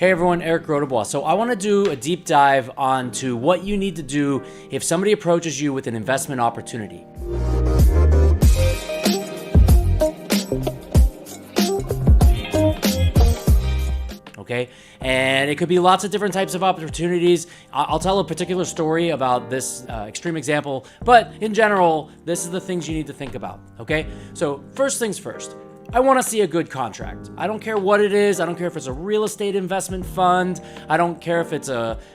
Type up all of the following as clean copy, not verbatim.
Hey everyone, Eric Rodabois. So I want to do a deep dive onto what you need to do if somebody approaches you with an investment opportunity. Okay, and it could be lots of different types of opportunities. I'll tell a particular story about this extreme example, but in general, this is the things you need to think about. Okay, so first things first. I want to see a good contract. I don't care what it is. I don't care if it's a real estate investment fund. I don't care if it's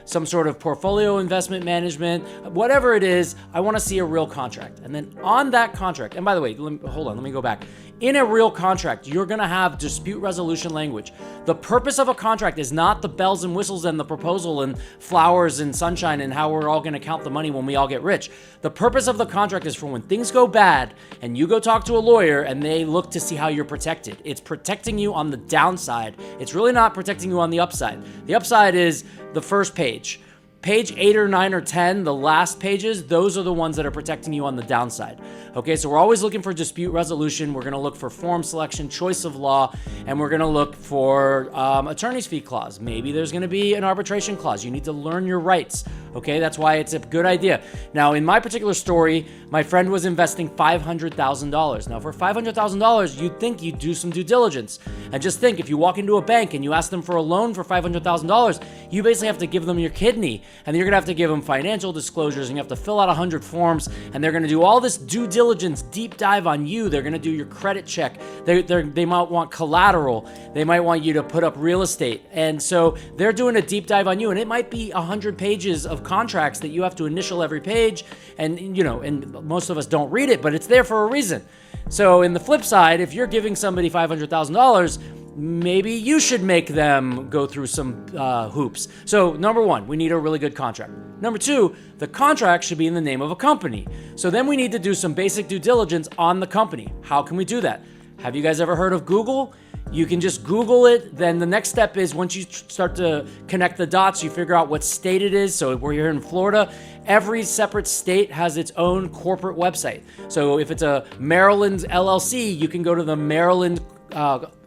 some sort of portfolio investment management. Whatever it is, I want to see a real contract. And then on that contract, and by the way, hold on, let me go back. In a real contract, you're going to have dispute resolution language. The purpose of a contract is not the bells and whistles and the proposal and flowers and sunshine and how we're all going to count the money when we all get rich. The purpose of the contract is for when things go bad and you go talk to a lawyer and they look to see how you're protected. It's protecting you on the downside. It's really not protecting you on the upside. The upside is the first page. Page 8 or 9 or 10, the last pages, those are the ones that are protecting you on the downside. Okay, so we're always looking for dispute resolution. We're going to look for forum selection, choice of law, and we're going to look for attorney's fee clause. Maybe there's going to be an arbitration clause. You need to learn your rights. Okay, that's why it's a good idea. Now, in my particular story, my friend was investing $500,000. Now, for $500,000, you'd think you'd do some due diligence. And just think, if you walk into a bank and you ask them for a loan for $500,000, you basically have to give them your kidney. And you're going to have to give them financial disclosures, and you have to fill out 100 forms, and they're going to do all this due diligence, deep dive on you. They're going to do your credit check. They might want collateral. They might want you to put up real estate. And so they're doing a deep dive on you, and it might be 100 pages of contracts that you have to initial every page. And, and most of us don't read it, but it's there for a reason. So in the flip side, if you're giving somebody $500,000, maybe you should make them go through some hoops. So number one, we need a really good contract. Number two, the contract should be in the name of a company. So then we need to do some basic due diligence on the company. How can we do that? Have you guys ever heard of Google? You can just Google it. Then the next step is once you start to connect the dots, you figure out what state it is. So we're here in Florida. Every separate state has its own corporate website. So if it's a Maryland LLC, you can go to the Maryland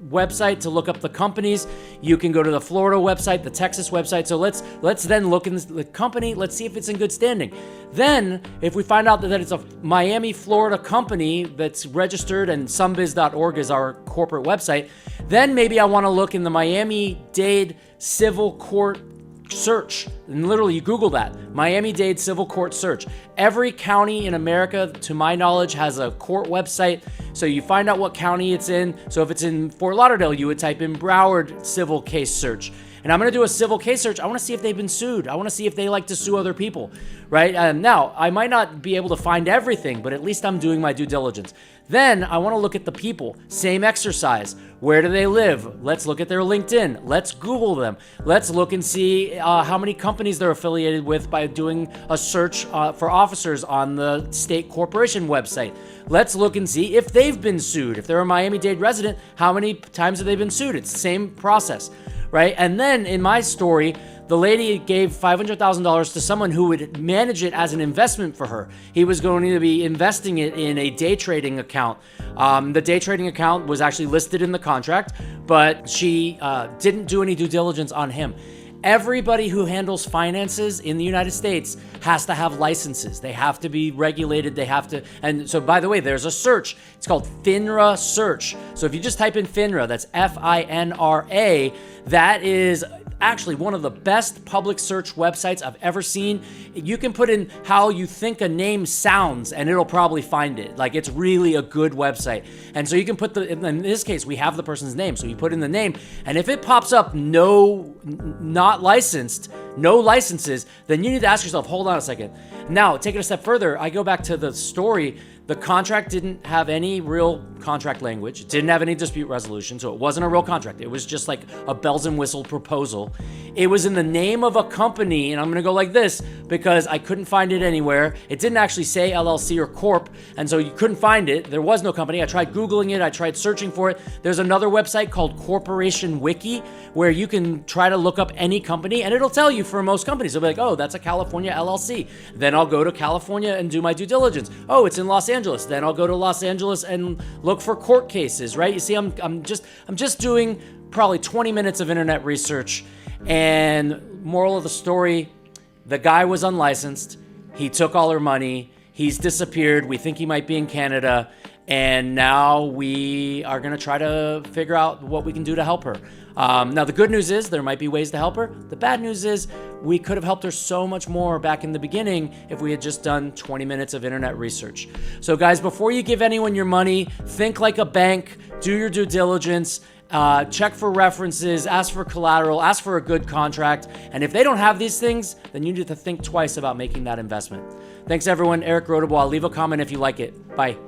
website to look up the companies. You can go to the Florida website, the Texas website. So let's then look in the company. Let's see if it's in good standing. Then if we find out that it's a Miami, Florida company that's registered and somebiz.org is our corporate website, then maybe I want to look in the Miami-Dade civil court search. And literally you Google that, Miami-Dade civil court search. Every county in America, to my knowledge, has a court website. So you find out what county it's in. So if it's in Fort Lauderdale, you would type in Broward civil case search. And I'm going to do a civil case search. I want to see if they've been sued. I want to see if they like to sue other people, right? Now, I might not be able to find everything, but at least I'm doing my due diligence. Then I want to look at the people. Same exercise. Where do they live? Let's look at their LinkedIn. Let's Google them. Let's look and see how many companies they're affiliated with by doing a search for officers on the state corporation website. Let's look and see if they've been sued. If they're a Miami-Dade resident, how many times have they been sued? It's the same process, right? And then in my story, the lady gave $500,000 to someone who would manage it as an investment for her. He was going to be investing it in a day trading account. The day trading account was actually listed in the contract, but she didn't do any due diligence on him. Everybody who handles finances in the United States has to have licenses. They have to be regulated. They have to, and so by the way, there's a search. It's called FINRA search. So if you just type in FINRA, that's FINRA, that is actually one of the best public search websites I've ever seen. You can put in how you think a name sounds and it'll probably find it. Like, it's really a good website. And so you can put in this case, we have the person's name. So you put in the name, and if it pops up not licensed, no licenses, then you need to ask yourself, hold on a second. Now, take it a step further. I go back to the story. The contract didn't have any real contract language. It didn't have any dispute resolution, so it wasn't a real contract. It was just like a bells and whistle proposal. It was in the name of a company, and I'm gonna go like this because I couldn't find it anywhere. It didn't actually say LLC or Corp, and so you couldn't find it. There was no company. I tried Googling it. I tried searching for it. There's another website called Corporation Wiki where you can try to look up any company, and it'll tell you for most companies. It'll be like, oh, that's a California LLC. Then I'll go to California and do my due diligence. Oh, it's in Los Angeles. Then I'll go to Los Angeles and look for court cases, right? You see, I'm just doing probably 20 minutes of internet research, And moral of the story, the guy was unlicensed. He took all her money. He's disappeared. We think he might be in Canada. And now we are going to try to figure out what we can do to help her. Now, the good news is there might be ways to help her. The bad news is we could have helped her so much more back in the beginning if we had just done 20 minutes of internet research. So guys, before you give anyone your money, think like a bank, do your due diligence, check for references, ask for collateral, ask for a good contract. And if they don't have these things, then you need to think twice about making that investment. Thanks everyone. Eric Rodebois. Leave a comment if you like it. Bye.